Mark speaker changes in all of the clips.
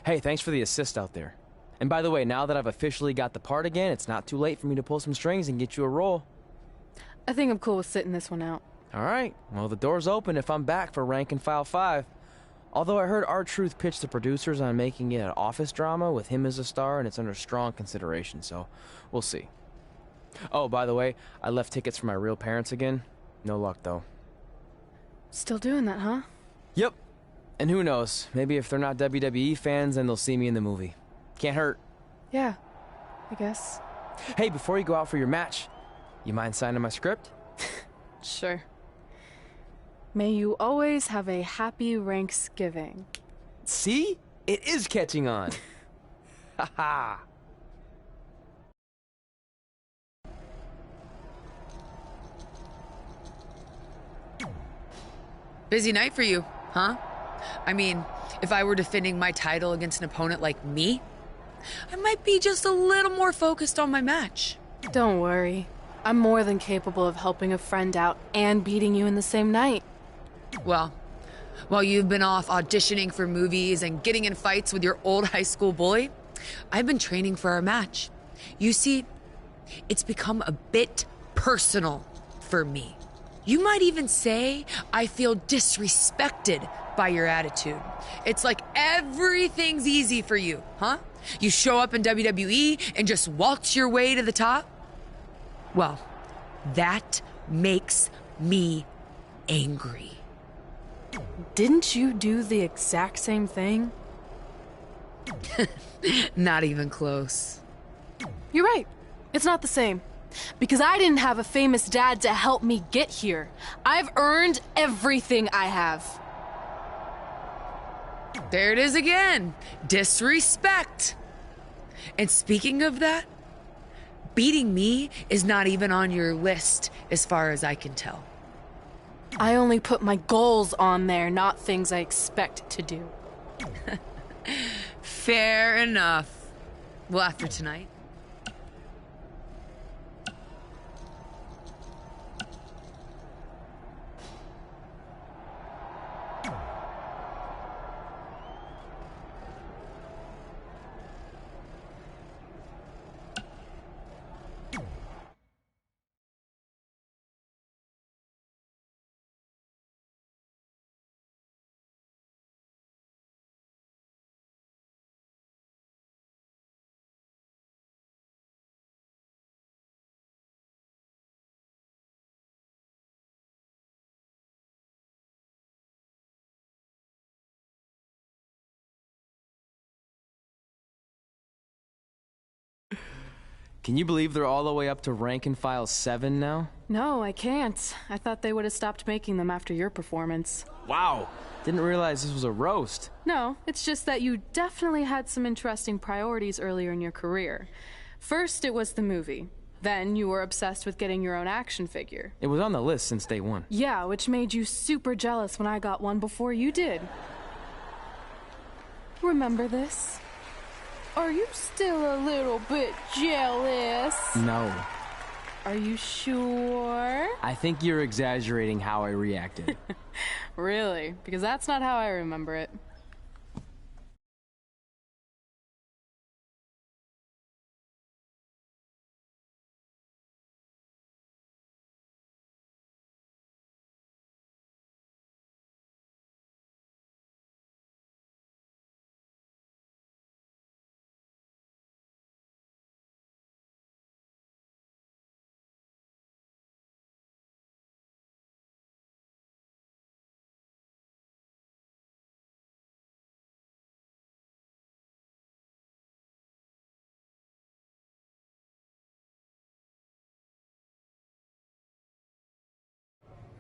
Speaker 1: Hey, thanks for the assist out there. And by the way, now that I've officially got the part again, it's not too late for me to pull some strings and get you a role.
Speaker 2: I think I'm cool with sitting this one out.
Speaker 1: Alright, well the door's open if I'm back for Rank and File 5. Although I heard R-Truth pitch the producers on making it an office drama with him as a star, and it's under strong consideration, so we'll see. Oh, by the way, I left tickets for my real parents again. No luck, though.
Speaker 2: Still doing that, huh?
Speaker 1: Yep. And who knows, maybe if they're not WWE fans, then they'll see me in the movie. Can't hurt.
Speaker 2: Yeah, I guess.
Speaker 1: Hey, before you go out for your match, you mind signing my script?
Speaker 2: Sure. May you always have a happy Ranksgiving.
Speaker 1: See? It is catching on. Haha.
Speaker 3: Busy night for you, huh? I mean, if I were defending my title against an opponent like me, I might be just a little more focused on my match.
Speaker 2: Don't worry. I'm more than capable of helping a friend out and beating you in the same night.
Speaker 3: Well, while you've been off auditioning for movies and getting in fights with your old high school bully, I've been training for our match. You see, it's become a bit personal for me. You might even say I feel disrespected by your attitude. It's like everything's easy for you, huh? You show up in WWE and just waltz your way to the top? Well, that makes me angry.
Speaker 2: Didn't you do the exact same thing?
Speaker 3: Not even close.
Speaker 2: You're right. It's not the same. Because I didn't have a famous dad to help me get here. I've earned everything I have.
Speaker 3: There it is again. Disrespect. And speaking of that, beating me is not even on your list as far as I can tell.
Speaker 2: I only put my goals on there, not things I expect to do.
Speaker 3: Fair enough. Well, after tonight.
Speaker 1: Can you believe they're all the way up to Rank and File 7 now?
Speaker 2: No, I can't. I thought they would have stopped making them after your performance.
Speaker 1: Wow. Didn't realize this was a roast.
Speaker 2: No, it's just that you definitely had some interesting priorities earlier in your career. First, it was the movie. Then you were obsessed with getting your own action figure.
Speaker 1: It was on the list since day one.
Speaker 2: Yeah, which made you super jealous when I got one before you did. Remember this? Are you still a little bit jealous?
Speaker 1: No.
Speaker 2: Are you sure?
Speaker 1: I think you're exaggerating how I reacted.
Speaker 2: Really? Because that's not how I remember it.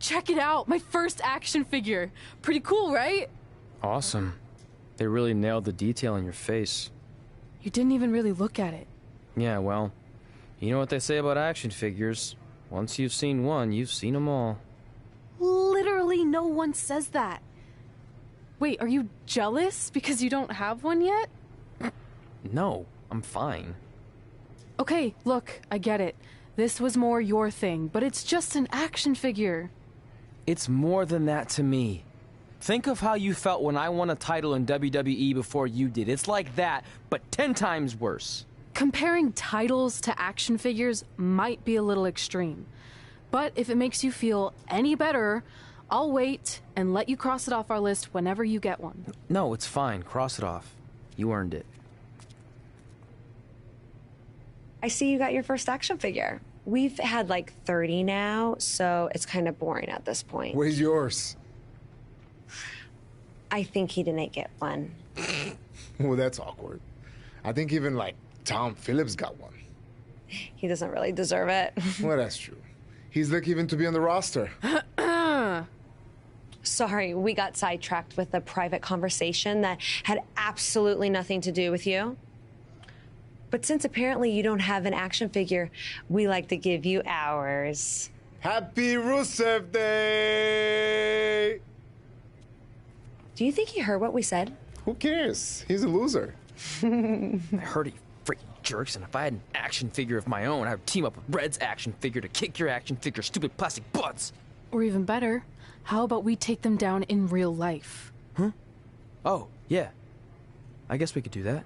Speaker 2: Check it out! My first action figure! Pretty cool, right?
Speaker 1: Awesome. They really nailed the detail in your face.
Speaker 2: You didn't even really look at it.
Speaker 1: Yeah, well, you know what they say about action figures. Once you've seen one, you've seen them all.
Speaker 2: Literally no one says that. Wait, are you jealous because you don't have one yet?
Speaker 1: No, I'm fine.
Speaker 2: Okay, look, I get it. This was more your thing, but it's just an action figure.
Speaker 1: It's more than that to me. Think of how you felt when I won a title in WWE before you did. It's like that, but 10 times worse.
Speaker 2: Comparing titles to action figures might be a little extreme. But if it makes you feel any better, I'll wait and let you cross it off our list whenever you get one.
Speaker 1: No, it's fine. Cross it off. You earned it.
Speaker 4: I see you got your first action figure. We've had like 30 now, so it's kind of boring at this point.
Speaker 5: Where's yours?
Speaker 4: I think he didn't get one.
Speaker 5: Well, that's awkward. I think even like Tom Phillips got one.
Speaker 4: He doesn't really deserve it.
Speaker 5: Well, that's true. He's lucky even to be on the roster.
Speaker 4: Sorry, we got sidetracked with a private conversation that had absolutely nothing to do with you. But since apparently you don't have an action figure, we like to give you ours.
Speaker 5: Happy Rusev Day!
Speaker 4: Do you think he heard what we said?
Speaker 5: Who cares? He's a loser.
Speaker 1: I heard he freaking jerks, and if I had an action figure of my own, I would team up with Red's action figure to kick your action figure stupid plastic butts.
Speaker 2: Or even better, how about we take them down in real life?
Speaker 1: Huh? Oh, yeah. I guess we could do that.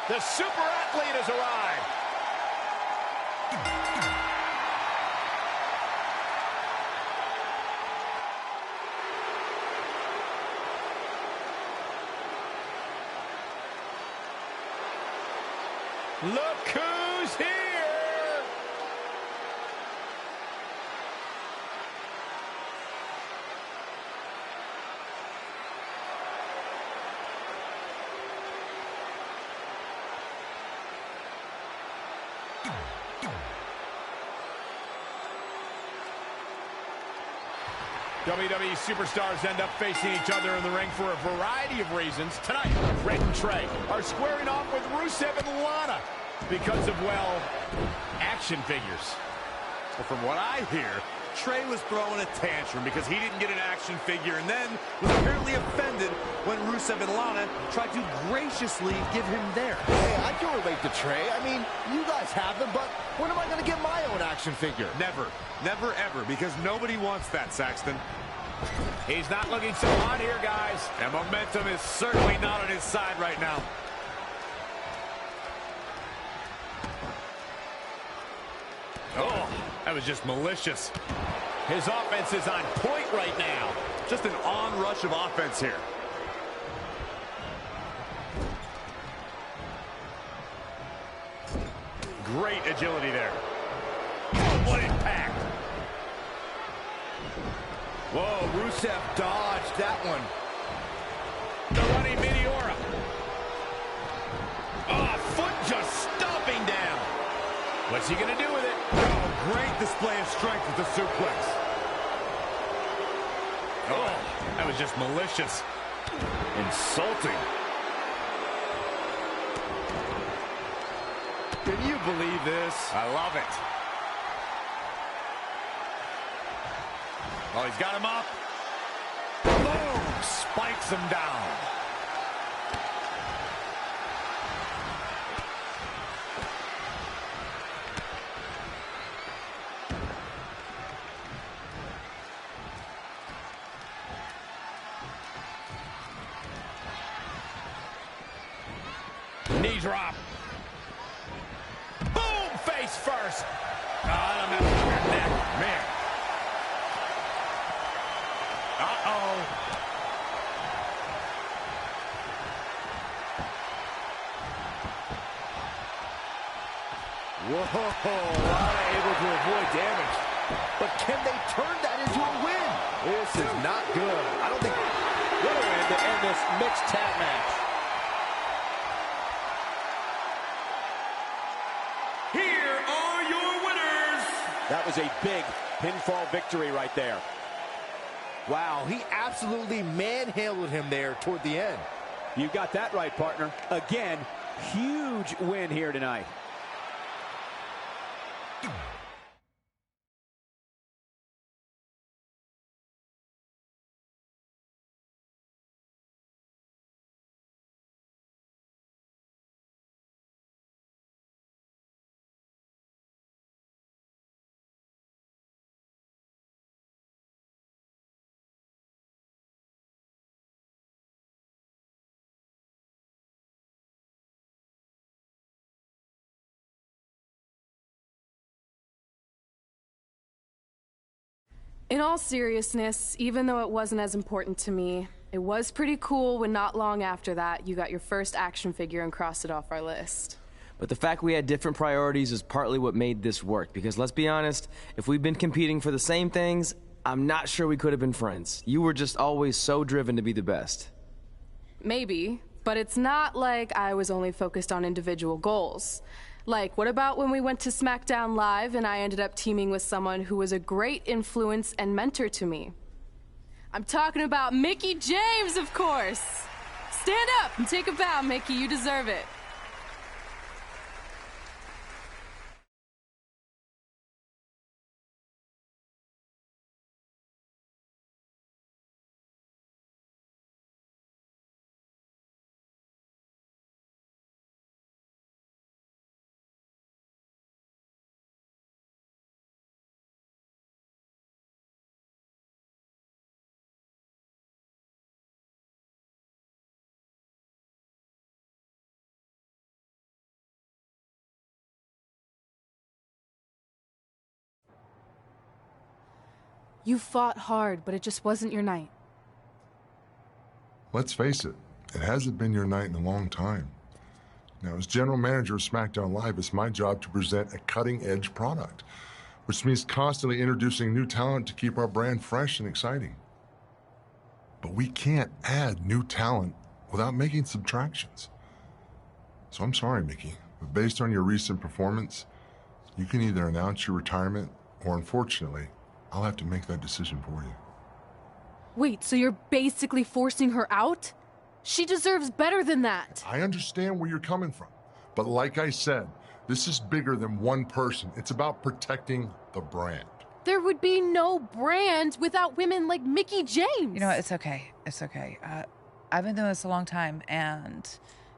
Speaker 6: The super athlete has arrived. Look who's here. WWE superstars end up facing each other in the ring for a variety of reasons. Tonight, Red and Trey are squaring off with Rusev and Lana because of, well, action figures.
Speaker 7: Well, from what I hear, Trey was throwing a tantrum because he didn't get an action figure and then was apparently offended when Rusev and Lana tried to graciously give him theirs.
Speaker 6: Hey, I can relate to Trey. I mean, you guys have them, but when am I going to get my own action figure?
Speaker 7: Never. Never, ever, because nobody wants that, Saxton.
Speaker 6: He's not looking so hot here, guys.
Speaker 7: And momentum is certainly not on his side right now.
Speaker 6: Oh, that was just malicious. His offense is on point right now.
Speaker 7: Just an onrush of offense here.
Speaker 6: Great agility there. Oh, what impact. Whoa, Rusev dodged that one. The running Meteora. Oh, foot just stomping down. What's he gonna do with it?
Speaker 7: Oh, great display of strength with the suplex.
Speaker 6: Oh, that was just malicious. Insulting. Can you believe this? I love it. Oh, he's got him up. Boom! Spikes him down. Knee drop. Boom! Face first. Oh, I don't know. Neck. Man. Uh-oh.
Speaker 8: Whoa, Lana able to avoid damage. But can they turn that into a win? This is not good. I don't think... What a win to end this mixed tag match.
Speaker 6: Here are your winners.
Speaker 8: That was a big pinfall victory right there. Wow, he absolutely manhandled him there toward the end. You got that right, partner. Again, huge win here tonight.
Speaker 2: In all seriousness, even though it wasn't as important to me, it was pretty cool when not long after that you got your first action figure and crossed it off our list.
Speaker 1: But the fact we had different priorities is partly what made this work, because let's be honest, if we'd been competing for the same things, I'm not sure we could have been friends. You were just always so driven to be the best.
Speaker 2: Maybe, but it's not like I was only focused on individual goals. Like, what about when we went to SmackDown Live and I ended up teaming with someone who was a great influence and mentor to me? I'm talking about Mickie James, of course! Stand up and take a bow, Mickie, you deserve it. You fought hard, but it just wasn't your night.
Speaker 9: Let's face it, it hasn't been your night in a long time. Now, as general manager of SmackDown Live, it's my job to present a cutting-edge product, which means constantly introducing new talent to keep our brand fresh and exciting. But we can't add new talent without making subtractions. So I'm sorry, Mickie, but based on your recent performance, you can either announce your retirement or, unfortunately, I'll have to make that decision for you.
Speaker 2: Wait, so you're basically forcing her out? She deserves better than that.
Speaker 9: I understand where you're coming from, but like I said, this is bigger than one person. It's about protecting the brand.
Speaker 2: There would be no brand without women like Mickie James.
Speaker 3: You know what? It's okay. It's okay. I've been doing this a long time, and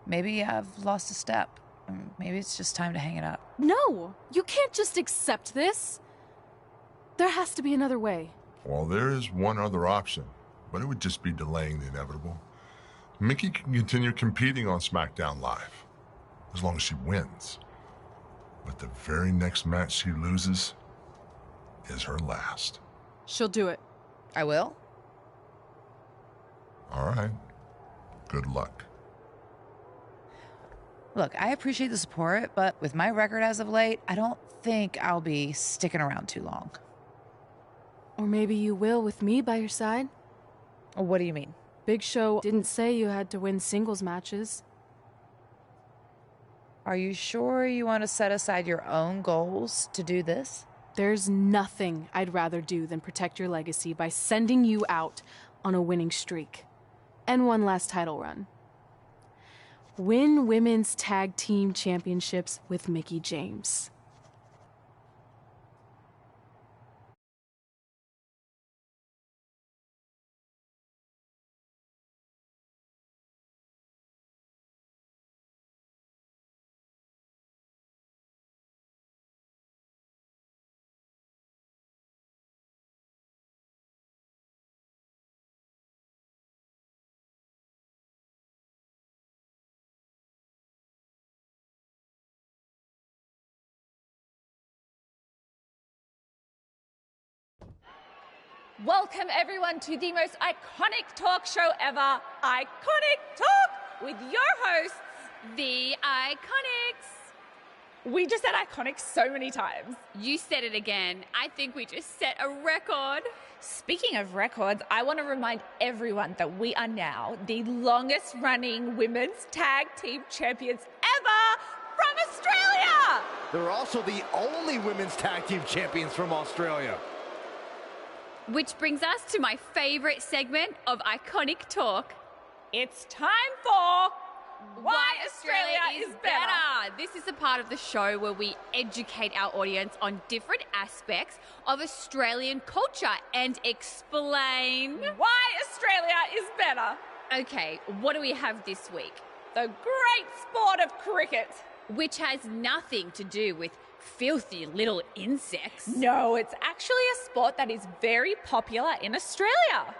Speaker 3: maybe I've lost a step. Maybe it's just time to hang it up.
Speaker 2: No, you can't just accept this. There has to be another way.
Speaker 9: Well, there is one other option, but it would just be delaying the inevitable. Mickie can continue competing on SmackDown Live, as long as she wins. But the very next match she loses is her last.
Speaker 2: She'll do it.
Speaker 3: I will?
Speaker 9: All right. Good luck.
Speaker 3: Look, I appreciate the support, but with my record as of late, I don't think I'll be sticking around too long.
Speaker 2: Or maybe you will with me by your side.
Speaker 3: What do you mean?
Speaker 2: Big Show didn't say you had to win singles matches.
Speaker 10: Are you sure you want to set aside your own goals to do this?
Speaker 2: There's nothing I'd rather do than protect your legacy by sending you out on a winning streak. And one last title run. Win women's tag team championships with Mickie James.
Speaker 11: Welcome everyone to the most iconic talk show ever, Iconic Talk, with your hosts,
Speaker 3: The Iconics.
Speaker 11: we just said iconic so many times.
Speaker 3: You said it again. I think we just set a record.
Speaker 11: Speaking of records, I want to remind everyone that we are now the longest running women's tag team champions ever from Australia.
Speaker 8: They're also the only women's tag team champions from Australia.
Speaker 3: Which brings us to my favorite segment of Iconic Talk.
Speaker 11: It's time for Why Australia is Better.
Speaker 3: This is the part of the show where we educate our audience on different aspects of Australian culture and explain
Speaker 11: Why Australia is better.
Speaker 3: Okay, what do we have this week?
Speaker 11: The great sport of cricket.
Speaker 3: Which has nothing to do with filthy little insects.
Speaker 11: No, it's actually a sport that is very popular in Australia.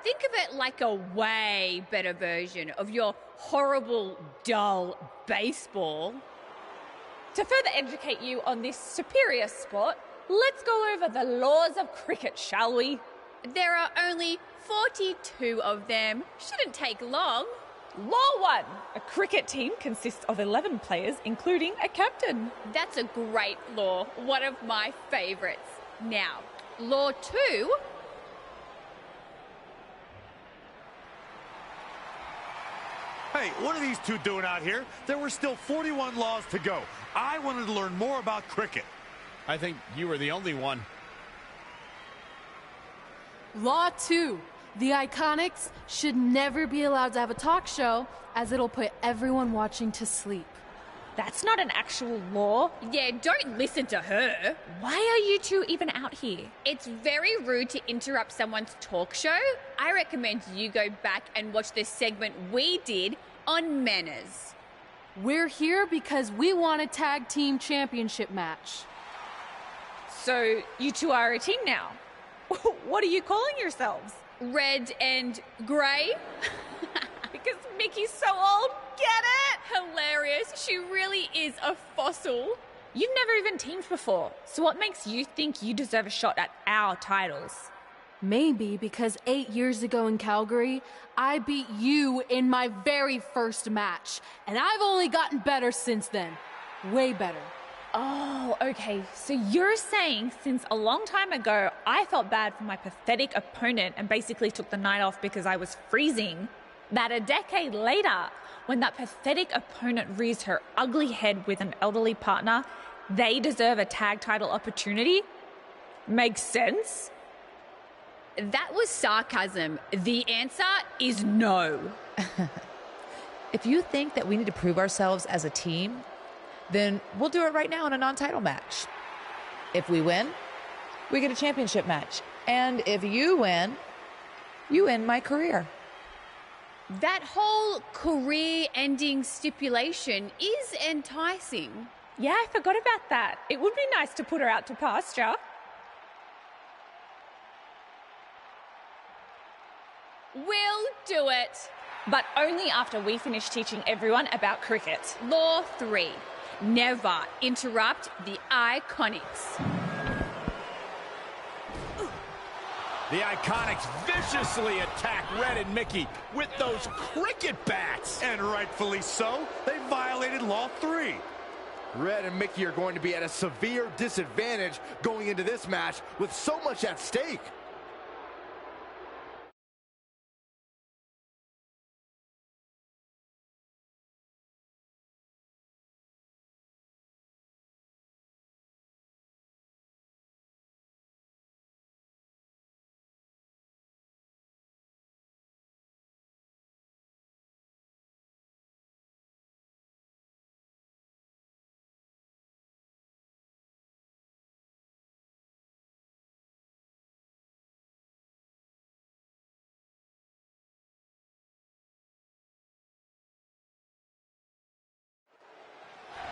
Speaker 3: Think of it like a way better version of your horrible, dull baseball.
Speaker 11: To further educate you on this superior sport, let's go over the laws of cricket, shall we?
Speaker 3: There are only 42 of them. Shouldn't take long.
Speaker 11: Law 1. A cricket team consists of 11 players, including a captain.
Speaker 3: That's a great law. One of my favourites. Now, law 2.
Speaker 7: Hey, what are these two doing out here? There were still 41 laws to go. I wanted to learn more about cricket.
Speaker 6: I think you were the only one.
Speaker 2: Law 2. The Iconics should never be allowed to have a talk show, as it'll put everyone watching to sleep.
Speaker 11: That's not an actual law.
Speaker 3: Yeah, don't listen to her.
Speaker 11: Why are you two even out here?
Speaker 3: It's very rude to interrupt someone's talk show. I recommend you go back and watch the segment we did on manners.
Speaker 2: We're here because we want a tag team championship match.
Speaker 11: So you two are a team now. What are you calling yourselves?
Speaker 3: Red and grey?
Speaker 11: Because Mickey's so old, get it?
Speaker 3: Hilarious. She really is a fossil.
Speaker 11: You've never even teamed before, so what makes you think you deserve a shot at our titles?
Speaker 2: Maybe because 8 years ago in Calgary, I beat you in my very first match, and I've only gotten better since then. Way better.
Speaker 11: Oh, okay. So you're saying since a long time ago, I felt bad for my pathetic opponent and basically took the night off because I was freezing, that a decade later, when that pathetic opponent rears her ugly head with an elderly partner, they deserve a tag title opportunity? Makes sense?
Speaker 3: That was sarcasm. The answer is no.
Speaker 10: If you think that we need to prove ourselves as a team, then we'll do it right now in a non-title match. If we win, we get a championship match. And if you win my career.
Speaker 3: That whole career-ending stipulation is enticing.
Speaker 11: Yeah, I forgot about that. It would be nice to put her out to pasture.
Speaker 3: We'll do it.
Speaker 11: But only after we finish teaching everyone about cricket.
Speaker 3: Law 3. Never interrupt the Iconics.
Speaker 6: The Iconics viciously attack Red and Mickie with those cricket bats.
Speaker 7: And rightfully so, they violated Law 3.
Speaker 8: Red and Mickie are going to be at a severe disadvantage going into this match with so much at stake.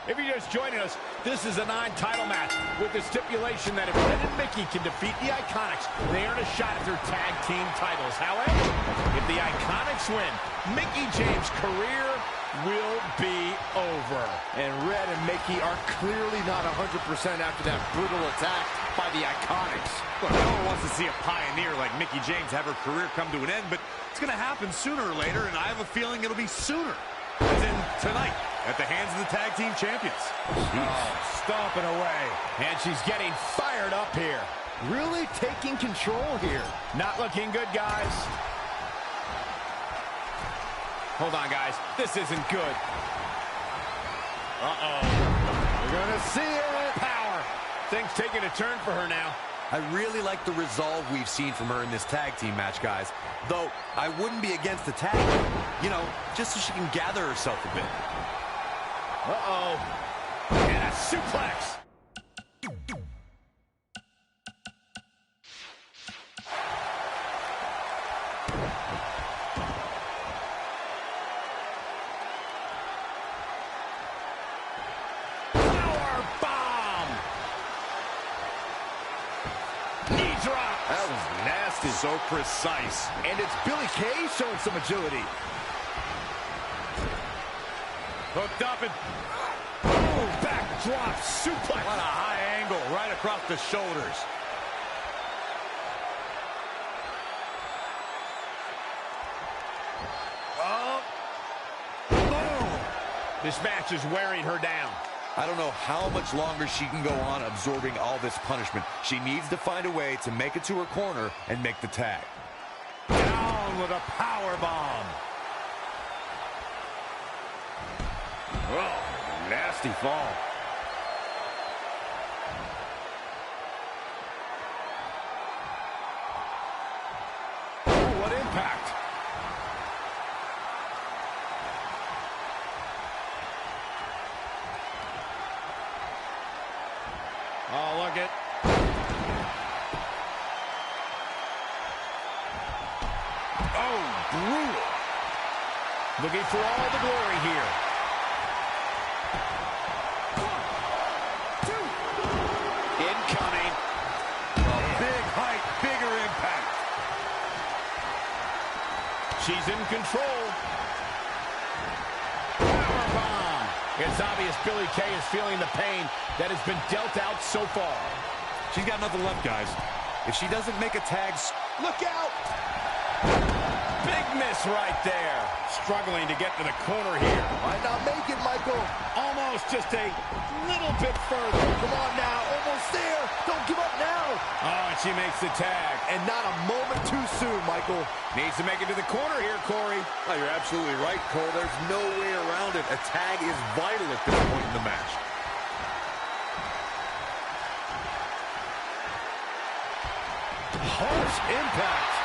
Speaker 6: If you're just joining us, this is a non-title match with the stipulation that if Red and Mickey can defeat the Iconics, they earn a shot at their tag team titles. However, if the Iconics win, Mickie James' career will be over.
Speaker 8: And Red and Mickey are clearly not 100% after that brutal attack by the Iconics.
Speaker 7: Look, no one wants to see a pioneer like Mickie James have her career come to an end, but it's going to happen sooner or later, and I have a feeling it'll be sooner. As in tonight, at the hands of the tag team champions.
Speaker 6: Stomping away. And she's getting fired up here.
Speaker 8: Really taking control here.
Speaker 6: Not looking good, guys. Hold on, guys. This isn't good.
Speaker 8: We're going to see it.
Speaker 6: Power. Things taking a turn for her now.
Speaker 7: I really like the resolve we've seen from her in this tag team match, guys. Though, I wouldn't be against the tag, you know, just so she can gather herself a bit.
Speaker 6: And a suplex.
Speaker 8: That was nasty.
Speaker 7: So precise.
Speaker 8: And it's Billie Kay showing some agility.
Speaker 6: Hooked up and backdrop suplex.
Speaker 7: What a high angle right across the shoulders.
Speaker 6: Boom. This match is wearing her down.
Speaker 7: I don't know how much longer she can go on absorbing all this punishment. She needs to find a way to make it to her corner and make the tag.
Speaker 6: Down with a power bomb.
Speaker 8: Oh, nasty fall.
Speaker 6: Oh, what impact. Oh, look at. Oh, brutal. Looking for all the glory here. 1, 2. Incoming.
Speaker 7: Big height, bigger impact.
Speaker 6: She's in control. Powerbomb. It's obvious Billie Kay is feeling the pain that has been dealt out so far.
Speaker 7: She's got nothing left, guys. If she doesn't make a tag,
Speaker 6: look out! Big miss right there. Struggling to get to the corner here.
Speaker 8: Might not make it, Michael.
Speaker 6: Almost just a little bit further.
Speaker 8: Come on now, almost there. Don't give up now.
Speaker 6: Oh, and she makes the tag.
Speaker 8: And not a moment too soon, Michael.
Speaker 6: Needs to make it to the corner here, Corey.
Speaker 7: Oh, you're absolutely right, Cole. There's no way around it. A tag is vital at this point in the match.
Speaker 8: Harsh impact.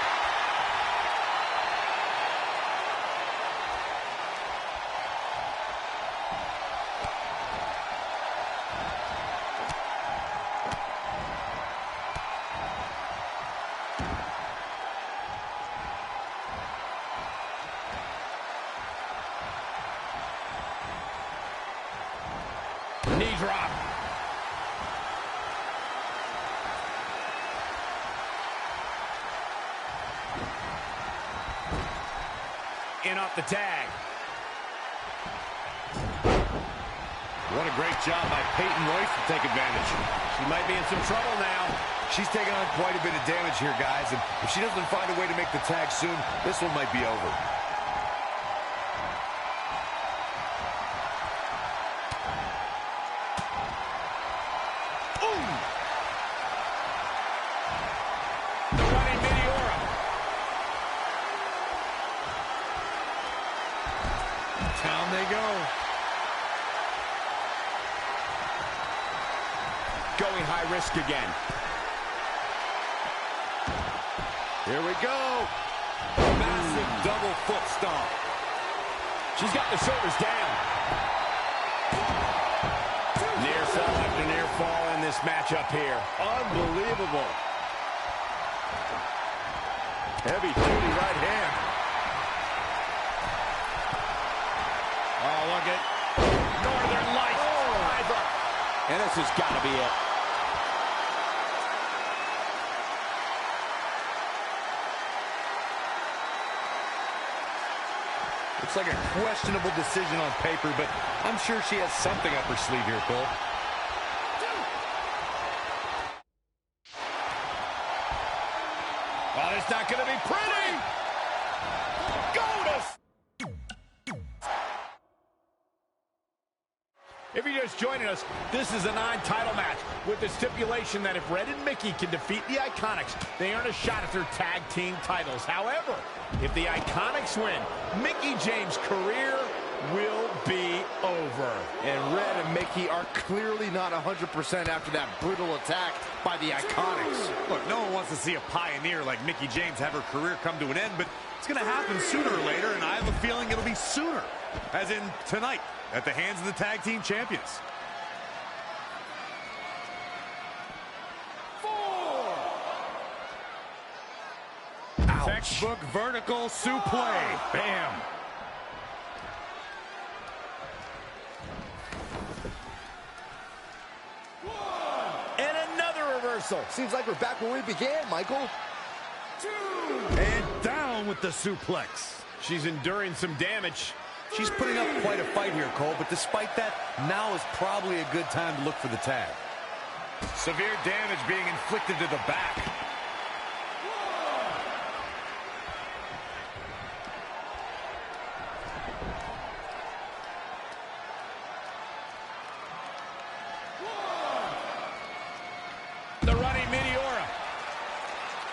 Speaker 6: Knee drop. In off the tag.
Speaker 7: What a great job by Peyton Royce to take advantage.
Speaker 6: She might be in some trouble now.
Speaker 7: She's taking on quite a bit of damage here, guys, and if she doesn't find a way to make the tag soon, this one might be over.
Speaker 6: The running Meteora.
Speaker 7: Down they go.
Speaker 6: Going high risk again.
Speaker 7: Here we go. Massive double foot stomp.
Speaker 6: She's got the shoulders down. Near fall after near fall in this matchup here. Unbelievable. Heavy duty right hand. Oh, look at Northern Lights. Oh.
Speaker 8: This has got to be it.
Speaker 7: Looks like a questionable decision on paper, but I'm sure she has something up her sleeve here, Cole.
Speaker 6: Oh, it's not going to be pretty. Go to... If you're just joining us, this is a non-title match with the stipulation that if Red and Mickey can defeat the Iconics, they earn a shot at their tag team titles. However, if the Iconics win, Mickie James' career will be over.
Speaker 12: And Red and Mickey are clearly not 100% after that brutal attack by the Iconics.
Speaker 7: Look, no one wants to see a pioneer like Mickie James have her career come to an end, but it's going to happen sooner or later, and I have a feeling it'll be sooner, as in tonight, at the hands of the tag team champions.
Speaker 6: 4.
Speaker 7: Ouch. Textbook vertical suplex. Bam.
Speaker 12: And another reversal. Seems like we're back where we began, Michael.
Speaker 6: 2.
Speaker 7: And down with the suplex.
Speaker 6: She's enduring some damage.
Speaker 7: She's putting up quite a fight here, Cole, but despite that, now is probably a good time to look for the tag. Severe damage being inflicted to the back.
Speaker 6: The running Meteora.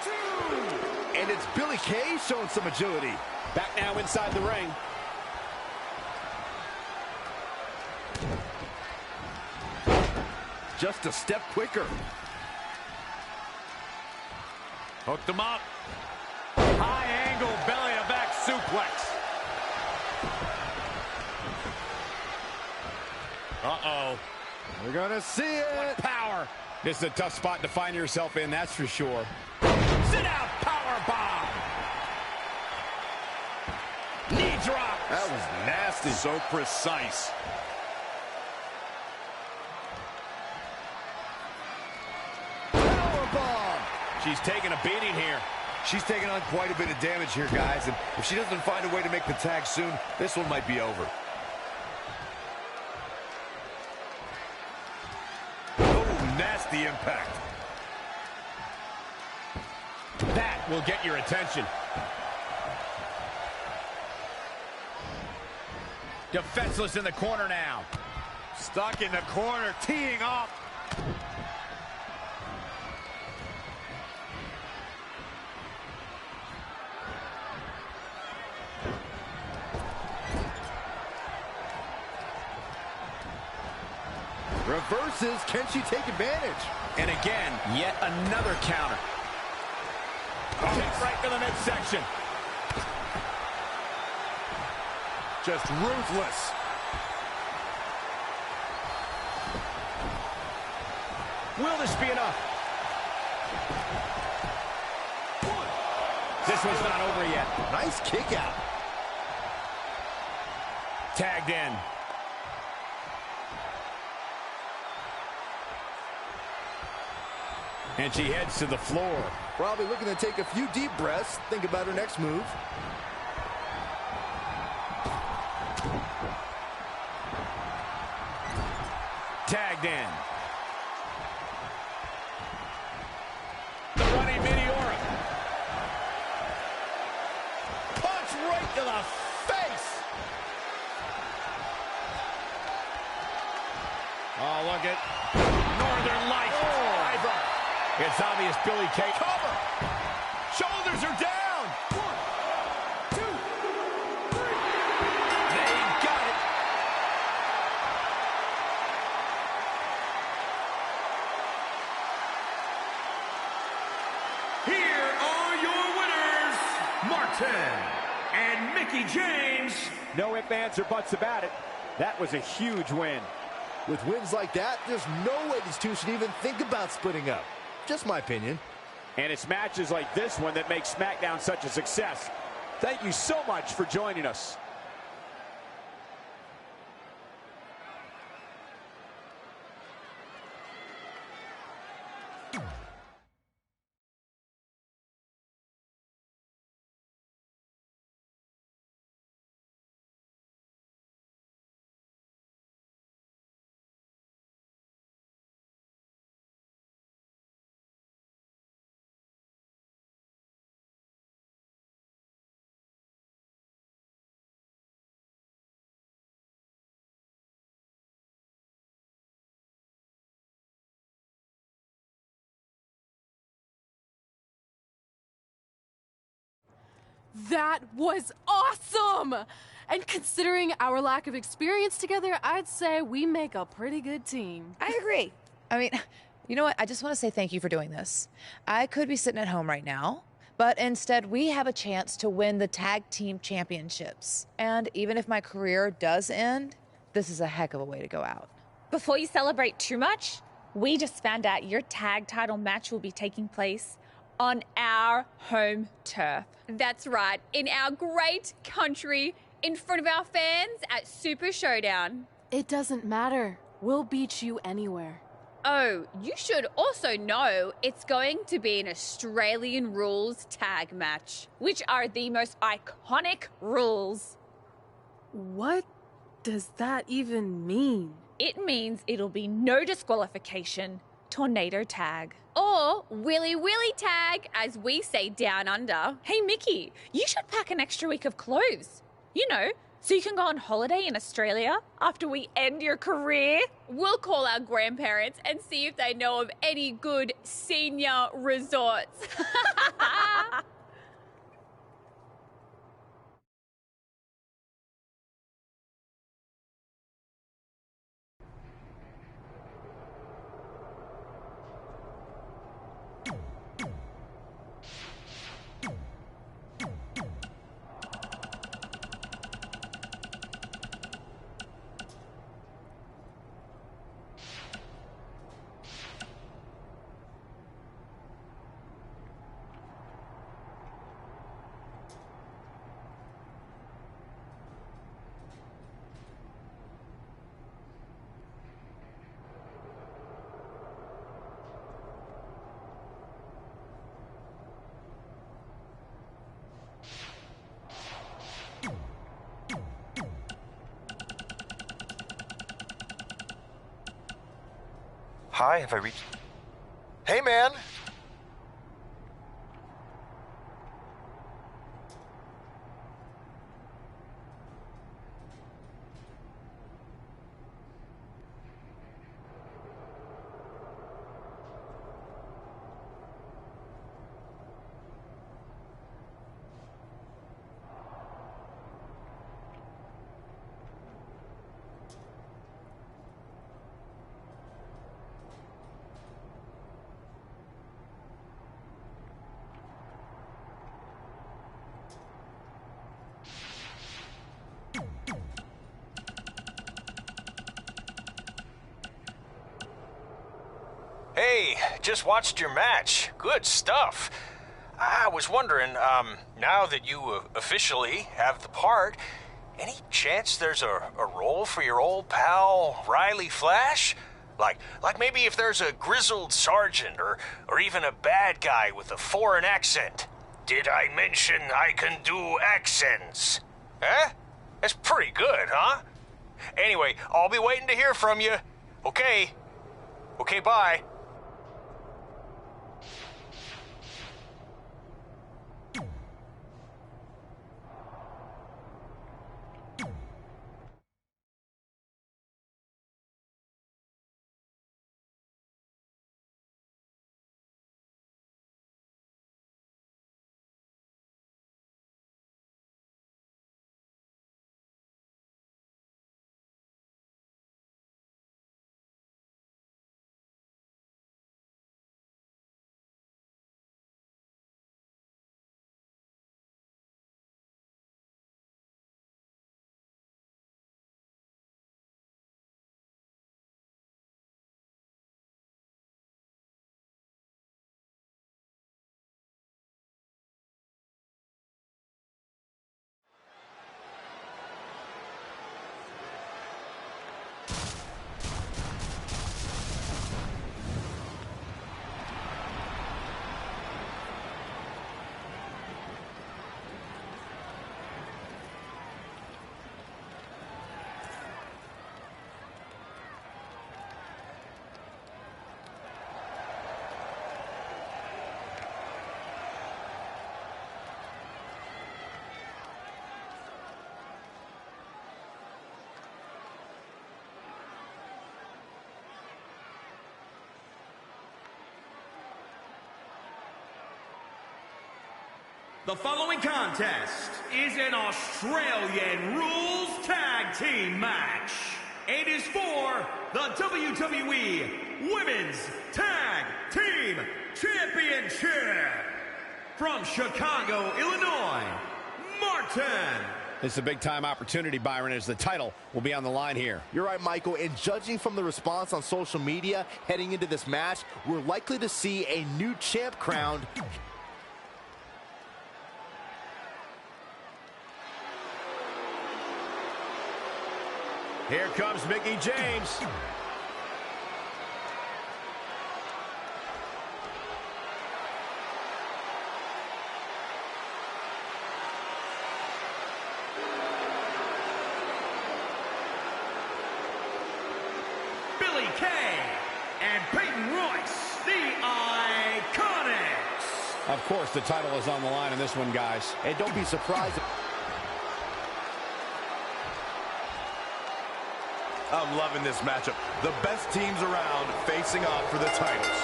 Speaker 12: 2. And it's Billie Kay showing some agility.
Speaker 8: Back now inside the ring.
Speaker 12: Just a step quicker.
Speaker 7: Hooked him up. High angle belly to back suplex.
Speaker 6: Uh-oh.
Speaker 12: We're gonna see it.
Speaker 6: What power. This is a tough spot to find yourself in, that's for sure. Sit out power bomb. Knee drop.
Speaker 12: That was nasty.
Speaker 7: So precise.
Speaker 12: Powerbomb.
Speaker 6: She's taking a beating here.
Speaker 7: She's taking on quite a bit of damage here, guys, and if she doesn't find a way to make the tag soon, this one might be over. Oh, nasty impact.
Speaker 6: That will get your attention. Defenseless in the corner now.
Speaker 7: Stuck in the corner, teeing off.
Speaker 12: Reverses. Can she take advantage?
Speaker 6: And again, yet another counter. Kick right to the midsection.
Speaker 7: Just ruthless.
Speaker 6: Will this be enough? This one's not over yet.
Speaker 12: Nice kick out.
Speaker 6: Tagged in. And she heads to the floor.
Speaker 12: Probably looking to take a few deep breaths. Think about her next move.
Speaker 6: Tagged in. The running Meteora. Punch right to the face. Oh, look at Northern Lights. Driver. It's obvious Billie Kay. Cover. Shoulders are down. 1, 2, 3. They got it.
Speaker 13: Here are your winners, Martin and Mickie James.
Speaker 8: No ifs, ands, or buts about it. That was a huge win.
Speaker 12: With wins like that, there's no way these two should even think about splitting up. Just my opinion.
Speaker 8: And it's matches like this one that make SmackDown such a success. Thank you so much for joining us.
Speaker 2: That was awesome! And considering our lack of experience together, I'd say we make a pretty good team.
Speaker 10: I agree. I mean, you know what? I just want to say thank you for doing this. I could be sitting at home right now, but instead we have a chance to win the tag team championships. And even if my career does end, this is a heck of a way to go out.
Speaker 11: Before you celebrate too much, we just found out your tag title match will be taking place on our home turf.
Speaker 14: That's right, in our great country, in front of our fans at Super Showdown.
Speaker 2: It doesn't matter. We'll beat you anywhere.
Speaker 14: Oh, you should also know it's going to be an Australian rules tag match, which are the most iconic rules.
Speaker 2: What does that even mean?
Speaker 11: It means it'll be no disqualification, tornado tag.
Speaker 14: Or Willy Willy tag, as we say down under.
Speaker 11: Hey, Mickey, you should pack an extra week of clothes. You know, so you can go on holiday in Australia after we end your career.
Speaker 14: We'll call our grandparents and see if they know of any good senior resorts.
Speaker 15: Hi, have I reached... Hey, man!
Speaker 16: Hey, just watched your match. Good stuff. I was wondering, now that you officially have the part, any chance there's a role for your old pal, Riley Flash? Like maybe if there's a grizzled sergeant or even a bad guy with a foreign accent. Did I mention I can do accents? Huh? That's pretty good, huh? Anyway, I'll be waiting to hear from you. Okay. Okay, bye.
Speaker 13: The following contest is an Australian Rules Tag Team match. It is for the WWE Women's Tag Team Championship. From Chicago, Illinois, Martin.
Speaker 6: It's a big-time opportunity, Byron, as the title will be on the line here.
Speaker 12: You're right, Michael, and judging from the response on social media heading into this match, we're likely to see a new champ crowned.
Speaker 6: Here comes Mickie James.
Speaker 13: Billie Kay and Peyton Royce, the Iconics.
Speaker 6: Of course, the title is on the line in this one, guys.
Speaker 12: And don't be surprised.
Speaker 7: I'm loving this matchup. The best teams around facing off for the titles.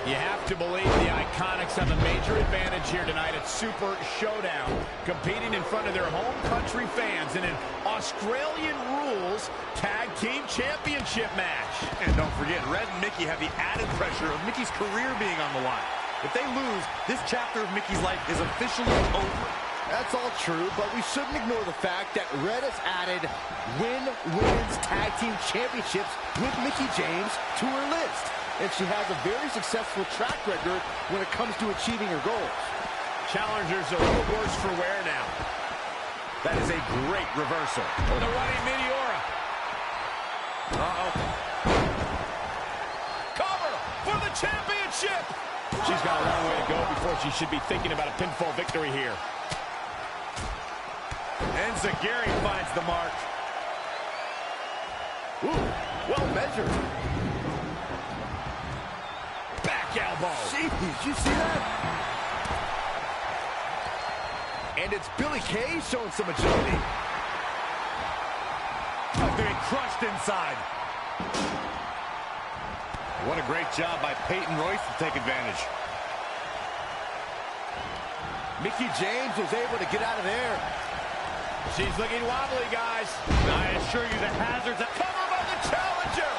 Speaker 6: You have to believe the Iconics have a major advantage here tonight at Super Showdown, competing in front of their home country fans in an Australian Rules Tag Team Championship match.
Speaker 7: And don't forget, Red and Mickie have the added pressure of Mickie's career being on the line. If they lose, this chapter of Mickie's life is officially over.
Speaker 12: That's all true, but we shouldn't ignore the fact that Red has added Women's Tag Team Championships with Mickie James to her list. And she has a very successful track record when it comes to achieving her goals.
Speaker 6: Challenger's a little worse for wear now.
Speaker 7: That is a great reversal.
Speaker 6: With a running Meteora. Uh-oh. Cover for the championship. She's got a long way to go before she should be thinking about a pinfall victory here.
Speaker 7: And Zagiri finds the mark.
Speaker 12: Ooh, well measured.
Speaker 6: Back elbow.
Speaker 12: Jeez, you see that? And it's Billie Kay showing some agility.
Speaker 7: Like they're being crushed inside. What a great job by Peyton Royce to take advantage.
Speaker 12: Mickie James was able to get out of there.
Speaker 6: She's looking wobbly, guys.
Speaker 7: I assure you the hazards are
Speaker 6: covered by the challenger.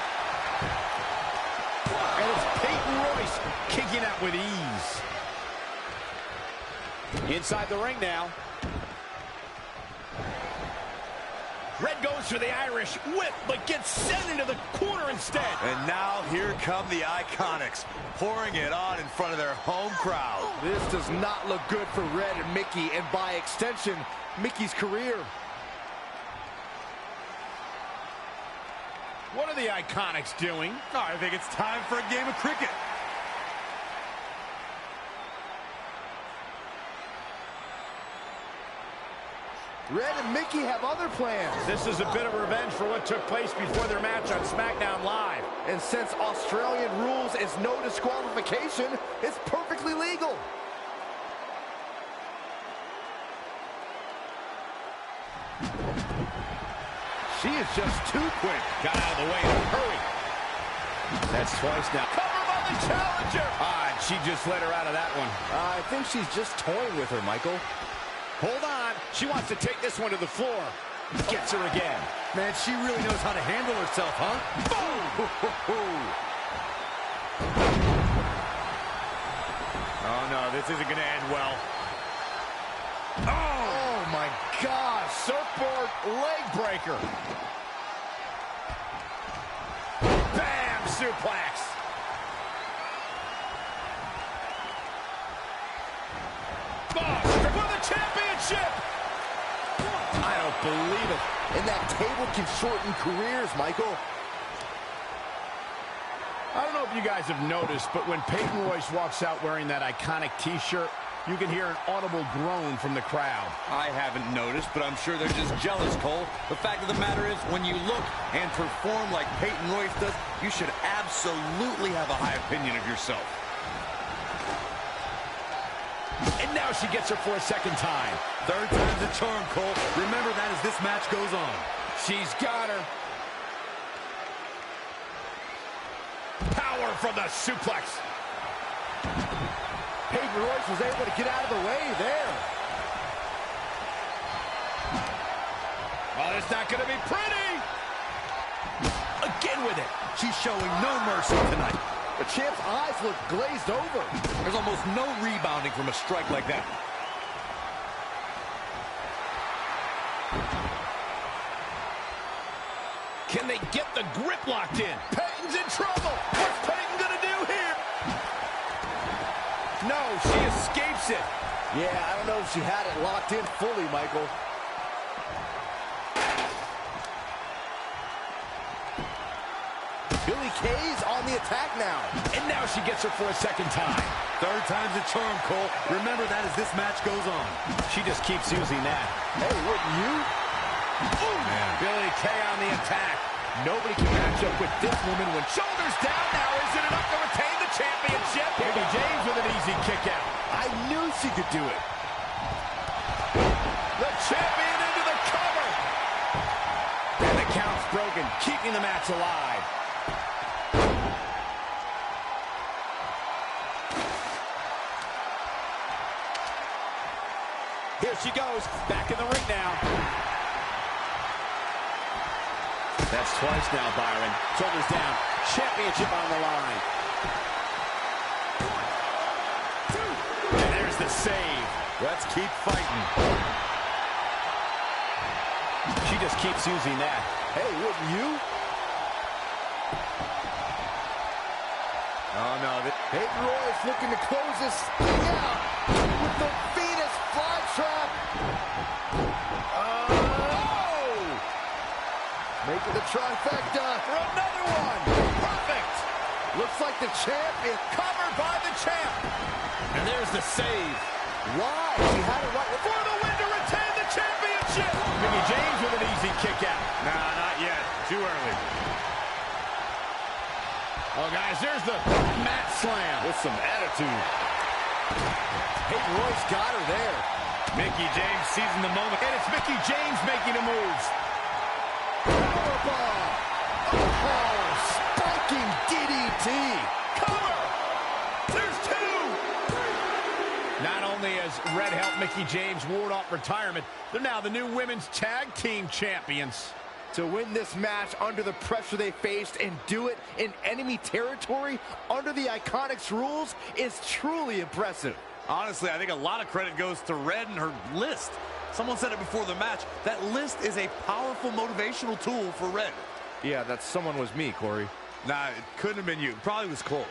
Speaker 6: And it's Peyton Royce kicking out with ease. Inside the ring now. Red goes for the Irish whip, but gets sent into the corner instead.
Speaker 7: And now here come the Iconics, pouring it on in front of their home crowd.
Speaker 12: This does not look good for Red and Mickie, and by extension, Mickie's career.
Speaker 6: What are the Iconics doing?
Speaker 7: Oh, I think it's time for a game of cricket.
Speaker 12: Red and Mickie have other plans.
Speaker 6: This is a bit of revenge for what took place before their match on SmackDown Live.
Speaker 12: And since Australian rules is no disqualification, it's perfectly legal. She is just too quick.
Speaker 6: Got out of the way in a hurry. That's twice now. Cover by the challenger. And she just let her out of that one.
Speaker 12: I think she's just toying with her, Michael.
Speaker 6: Hold on. She wants to take this one to the floor. Gets her again.
Speaker 7: Man, she really knows how to handle herself, huh?
Speaker 6: Boom!
Speaker 7: Oh, no, this isn't going to end well.
Speaker 12: Oh, my gosh.
Speaker 6: Surfboard leg breaker. Bam! Suplex. For the championship.
Speaker 12: I don't believe it. And that table can shorten careers, Michael.
Speaker 6: I don't know if you guys have noticed, but when Peyton Royce walks out wearing that iconic T-shirt, you can hear an audible groan from the crowd.
Speaker 7: I haven't noticed, but I'm sure they're just jealous, Cole. The fact of the matter is, when you look and perform like Peyton Royce does, you should absolutely have a high opinion of yourself.
Speaker 6: And now she gets her for a second time.
Speaker 7: Third time's a charm, Cole. Remember that as this match goes on.
Speaker 6: She's got her. Power from the suplex.
Speaker 12: Peyton Royce was able to get out of the way there.
Speaker 6: Well, it's not going to be pretty.
Speaker 7: Again with it. She's showing no mercy tonight.
Speaker 12: The champ's eyes look glazed over.
Speaker 7: There's almost no rebounding from a strike like that.
Speaker 6: Can they get the grip locked in? Peyton's in trouble. What's Peyton going to do here? No, she escapes it.
Speaker 12: Yeah, I don't know if she had it locked in fully, Michael. Billie Kay's on the attack now.
Speaker 6: And now she gets her for a second time.
Speaker 7: Third time's a charm, Cole. Remember that as this match goes on.
Speaker 6: She just keeps using that.
Speaker 12: Hey, wouldn't you?
Speaker 6: Ooh, man. Billie Kay on the attack. Nobody can match up with this woman when shoulders down now. Is it enough to retain the championship? Mickie James with an easy kick out.
Speaker 12: I knew she could do it.
Speaker 6: The champion into the cover. And the count's broken, keeping the match alive. Here she goes, back in the ring now. That's twice now, Byron. Shoulders down, championship on the line. And there's the save.
Speaker 12: Let's keep fighting.
Speaker 6: She just keeps using that.
Speaker 12: Hey, wouldn't you? Oh, no. Peyton Royce looking to close this thing out with the Venus flytrap. Oh! Making the trifecta for another one. Perfect. Looks like the champ is covered by the champ.
Speaker 6: And there's the save.
Speaker 12: Why? She had it right
Speaker 6: For the win to retain the championship. Mickie James with an easy kick out.
Speaker 7: Nah, not yet. Too early.
Speaker 6: Oh, guys, there's the mat slam.
Speaker 12: with some attitude. Peyton Royce got her there.
Speaker 6: Mickie James seizing the moment. And it's Mickie James making the moves.
Speaker 12: Powerbomb. Oh, spiking DDT.
Speaker 6: Cover. There's two. Not only has Red helped Mickie James ward off retirement, they're now the new women's tag team champions.
Speaker 12: To win this match under the pressure they faced and do it in enemy territory under the Iconics rules is truly impressive.
Speaker 7: Honestly, I think a lot of credit goes to Red and her list. Someone said it before the match. That list is a powerful motivational tool for Red.
Speaker 12: Yeah, that someone was me, Corey.
Speaker 7: Nah, it couldn't have been you. It probably was Cole.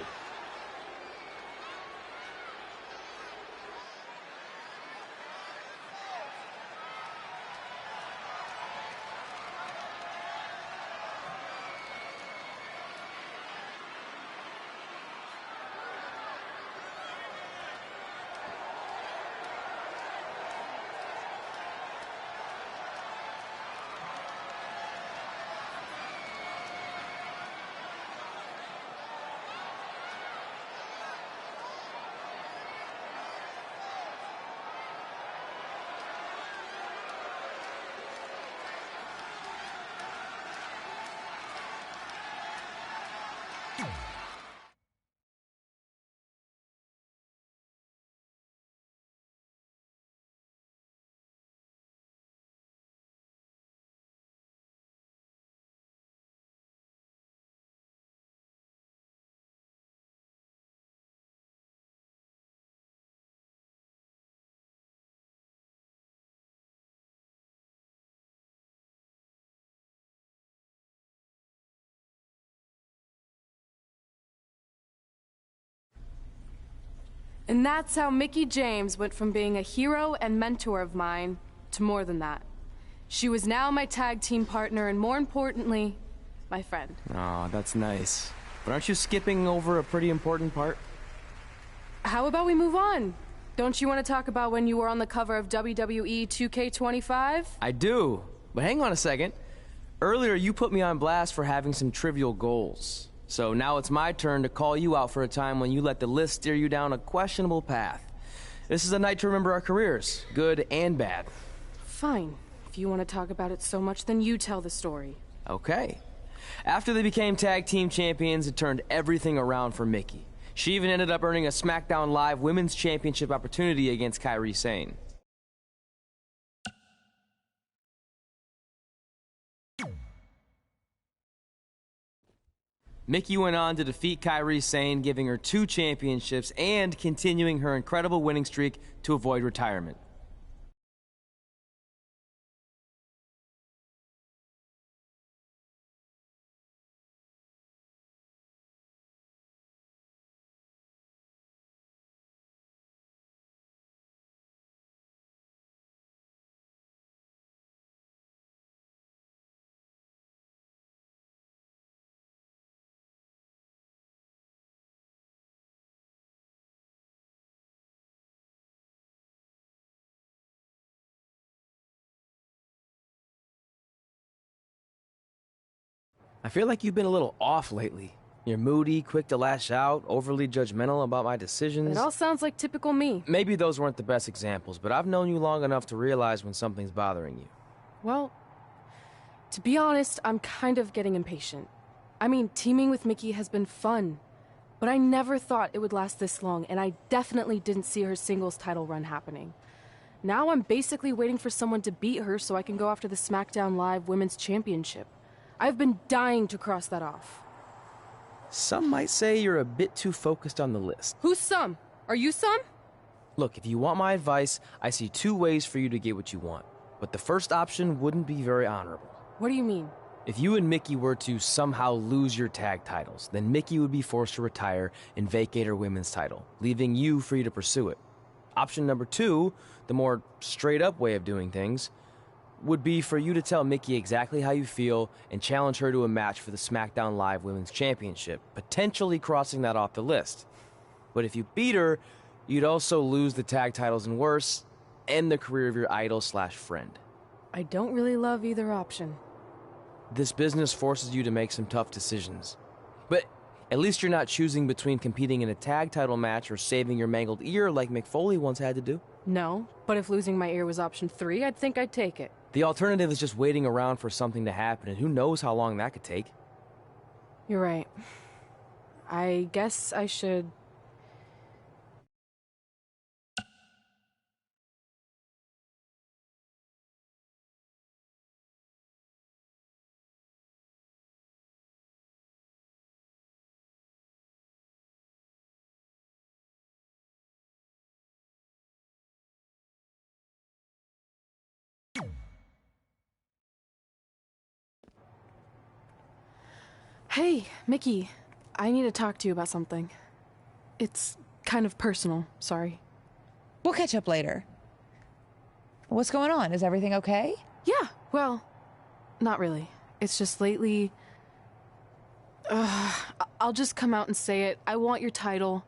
Speaker 2: And that's how Mickie James went from being a hero and mentor of mine to more than that. She was now my tag team partner and, more importantly, my friend.
Speaker 1: Aw, that's nice. But aren't you skipping over a pretty important part?
Speaker 2: How about we move on? Don't you want to talk about when you were on the cover of WWE 2K25?
Speaker 1: I do, but hang on a second. Earlier, you put me on blast for having some trivial goals. So now it's my turn to call you out for a time when you let the list steer you down a questionable path. This is a night to remember our careers, good and bad.
Speaker 2: Fine. If you want to talk about it so much, then you tell the story.
Speaker 1: Okay. After they became tag team champions, it turned everything around for Mickie. She even ended up earning a SmackDown Live Women's Championship opportunity against Kairi Sane. Mickie went on to defeat Kairi Sane, giving her 2 championships and continuing her incredible winning streak to avoid retirement. I feel like you've been a little off lately. You're moody, quick to lash out, overly judgmental about my decisions.
Speaker 2: It all sounds like typical me.
Speaker 1: Maybe those weren't the best examples, but I've known you long enough to realize when something's bothering you.
Speaker 2: Well, to be honest, I'm kind of getting impatient. I mean, teaming with Mickie has been fun, but I never thought it would last this long, and I definitely didn't see her singles title run happening. Now I'm basically waiting for someone to beat her so I can go after the SmackDown Live Women's Championship. I've been dying to cross that off.
Speaker 1: Some might say you're a bit too focused on the list.
Speaker 2: Who's some? Are you some?
Speaker 1: Look, if you want my advice, I see 2 ways for you to get what you want. But the first option wouldn't be very honorable.
Speaker 2: What do you mean?
Speaker 1: If you and Mickie were to somehow lose your tag titles, then Mickie would be forced to retire and vacate her women's title, leaving you free to pursue it. Option number 2, the more straight-up way of doing things, would be for you to tell Mickie exactly how you feel and challenge her to a match for the SmackDown Live Women's Championship, potentially crossing that off the list. But if you beat her, you'd also lose the tag titles and worse, end the career of your idol/friend.
Speaker 2: I don't really love either option.
Speaker 1: This business forces you to make some tough decisions. But at least you're not choosing between competing in a tag title match or saving your mangled ear like Mick Foley once had to do.
Speaker 2: No, but if losing my ear was option 3, I'd think I'd take it.
Speaker 1: The alternative is just waiting around for something to happen, and who knows how long that could take.
Speaker 2: You're right. I guess I should... Hey, Mickie. I need to talk to you about something. It's kind of personal, sorry.
Speaker 10: We'll catch up later. What's going on? Is everything okay?
Speaker 2: Yeah, well, not really. It's just lately... I'll just come out and say it. I want your title.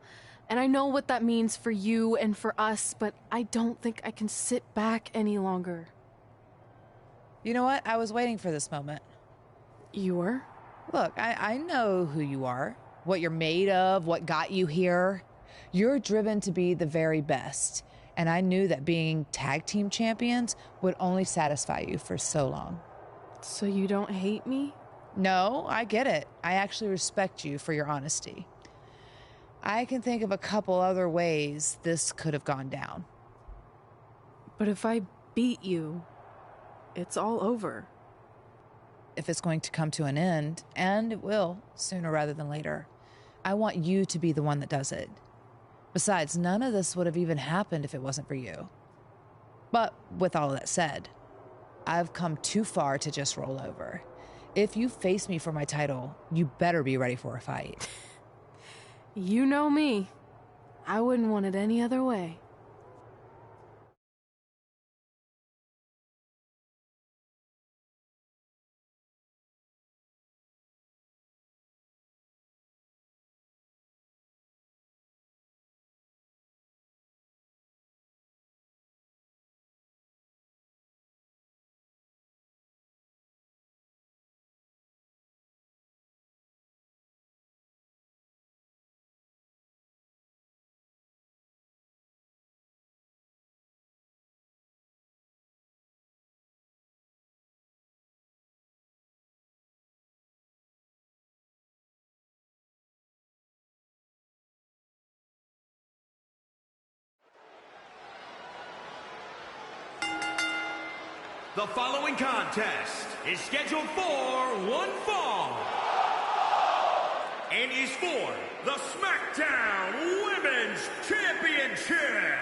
Speaker 2: And I know what that means for you and for us, but I don't think I can sit back any longer.
Speaker 10: You know what? I was waiting for this moment.
Speaker 2: You were?
Speaker 10: Look, I know who you are, what you're made of, what got you here. You're driven to be the very best, and I knew that being tag team champions would only satisfy you for so long.
Speaker 2: So you don't hate me?
Speaker 10: No, I get it. I actually respect you for your honesty. I can think of a couple other ways this could have gone down.
Speaker 2: But if I beat you, it's all over.
Speaker 10: If it's going to come to an end, and it will, sooner rather than later, I want you to be the one that does it. Besides, none of this would have even happened if it wasn't for you. But with all that said, I've come too far to just roll over. If you face me for my title, you better be ready for a fight.
Speaker 2: You know me. I wouldn't want it any other way.
Speaker 13: The following contest is scheduled for one fall and is for the SmackDown Women's Championship.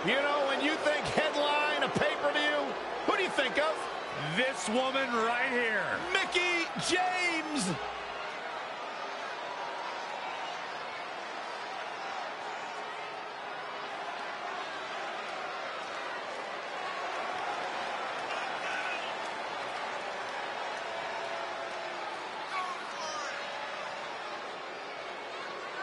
Speaker 6: You know, when you think headline, a pay-per-view, who do you think of?
Speaker 7: This woman right here.
Speaker 6: Mickie James!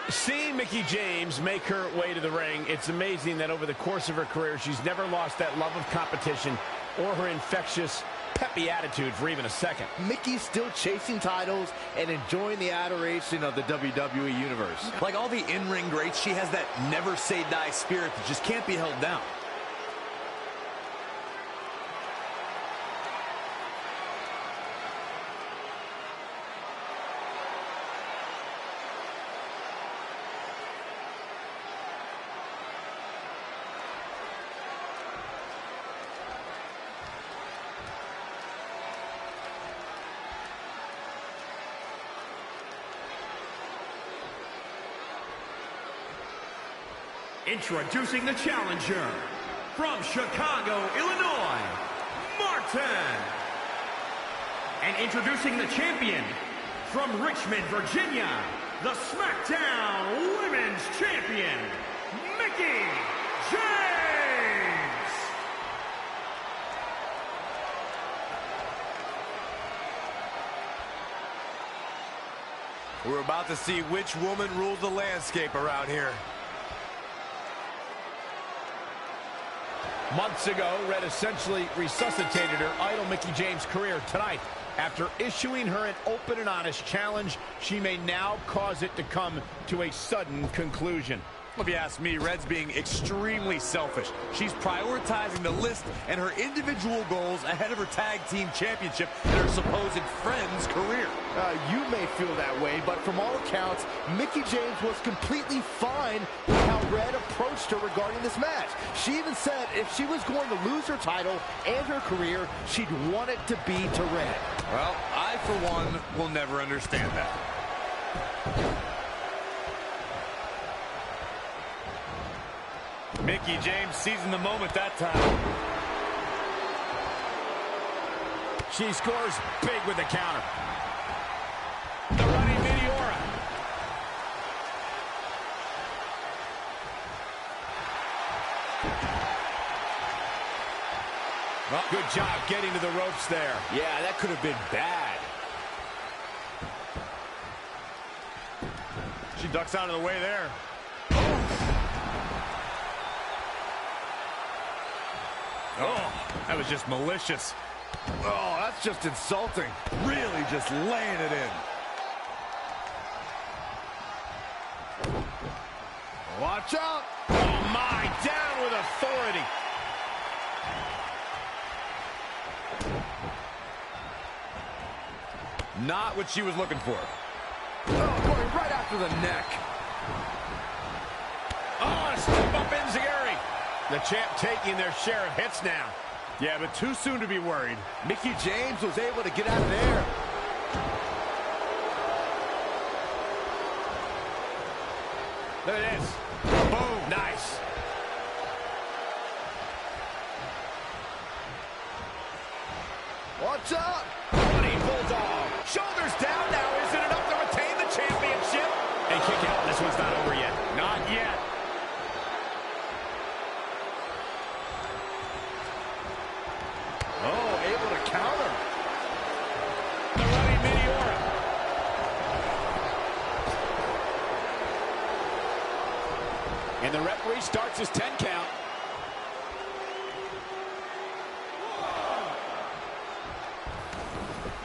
Speaker 6: Seeing Mickie James make her way to the ring, it's amazing that over the course of her career, she's never lost that love of competition or her infectious, peppy attitude for even a second.
Speaker 12: Mickey's still chasing titles and enjoying the adoration of the WWE Universe.
Speaker 7: Like all the in-ring greats, she has that never-say-die spirit that just can't be held down.
Speaker 13: Introducing the challenger from Chicago, Illinois, Martin. And introducing the champion from Richmond, Virginia, the SmackDown Women's Champion, Mickie James.
Speaker 7: We're about to see which woman rules the landscape around here.
Speaker 6: Months ago, Red essentially resuscitated her idol Mickie James' career. Tonight, after issuing her an open and honest challenge, she may now cause it to come to a sudden conclusion.
Speaker 7: If you ask me, Red's being extremely selfish. She's prioritizing the list and her individual goals ahead of her tag team championship and her supposed friend's career.
Speaker 12: You may feel that way, but from all accounts, Mickie James was completely fine with how Red approached her regarding this match. She even said if she was going to lose her title and her career, she'd want it to be to Red.
Speaker 7: Well, I, for one, will never understand that. Mickie James seizing the moment that time.
Speaker 6: She scores big with the counter. The running Meteora. Well, good job getting to the ropes there.
Speaker 7: Yeah, that could have been bad. She ducks out of the way there. Oh, that was just malicious. Oh, that's just insulting. Really just laying it in.
Speaker 12: Watch out.
Speaker 6: Oh, my, down with authority.
Speaker 7: Not what she was looking for.
Speaker 12: Oh, going right after the neck.
Speaker 6: Oh, a step up enziguri. The champ taking their share of hits now.
Speaker 7: Yeah, but too soon to be worried.
Speaker 12: Mickie James was able to get out of there.
Speaker 6: Look at this. Boom. Nice.
Speaker 12: Watch out.
Speaker 6: Running bulldog. Shoulders down now. Is it enough to retain the championship? And kick out. And the referee starts his 10 count.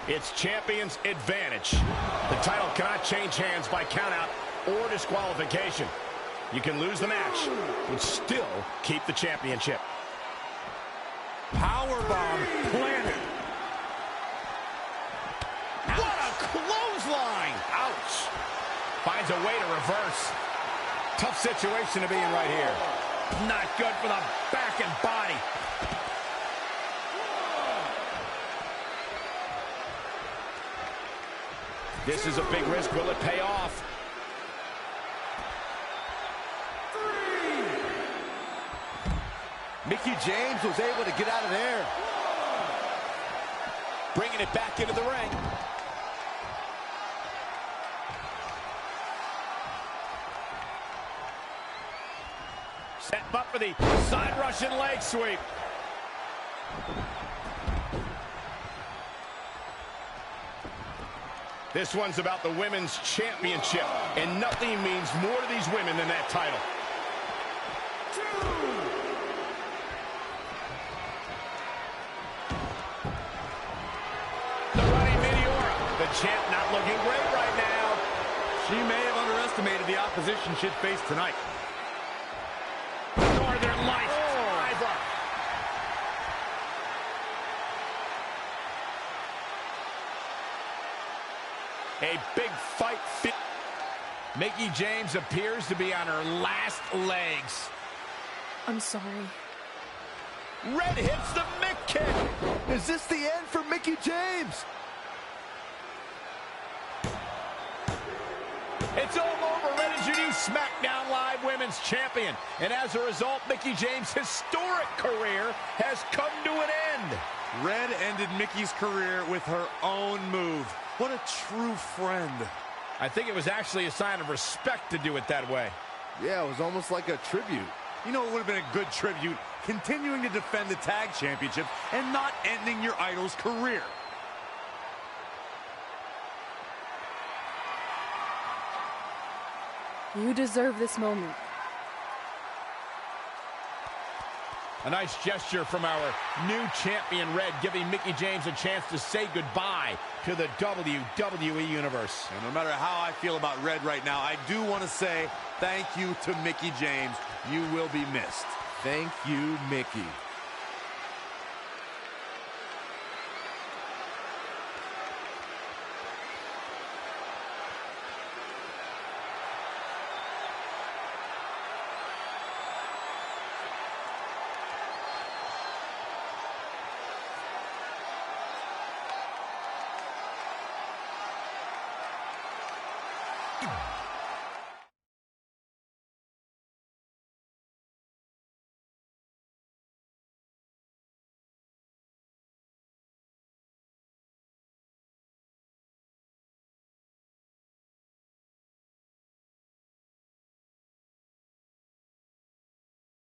Speaker 6: It's champion's advantage. The title cannot change hands by countout or disqualification. You can lose the match, but still keep the championship.
Speaker 7: Powerbomb planted.
Speaker 6: What a clothesline! Ouch! Finds a way to reverse. Tough situation to be in right here. Not good for the back and body. This is a big risk. Will it pay off?
Speaker 12: Mickie James was able to get out of there.
Speaker 6: Bringing it back into the ring. Set up for the side Russian leg sweep. This one's about the women's championship, and nothing means more to these women than that title. The running Meteora. The champ not looking great right now.
Speaker 7: She may have underestimated the opposition she'd face tonight.
Speaker 6: Northern Lights. A big fight fit. Mickie James appears to be on her last legs.
Speaker 2: I'm sorry.
Speaker 6: Red hits the Mick kick.
Speaker 12: Is this the end for Mickie James?
Speaker 6: It's all over. Red is your new SmackDown Live Women's Champion. And as a result, Mickie James' historic career has come to an end.
Speaker 7: Red ended Mickie's career with her own move. What a true friend.
Speaker 6: I think it was actually a sign of respect to do it that way.
Speaker 12: Yeah, it was almost like a tribute.
Speaker 7: You know, it would have been a good tribute, continuing to defend the tag championship and not ending your idol's career.
Speaker 2: You deserve this moment.
Speaker 6: A nice gesture from our new champion, Red, giving Mickie James a chance to say goodbye to the WWE Universe.
Speaker 7: And no matter how I feel about Red right now, I do want to say thank you to Mickie James. You will be missed.
Speaker 12: Thank you, Mickie.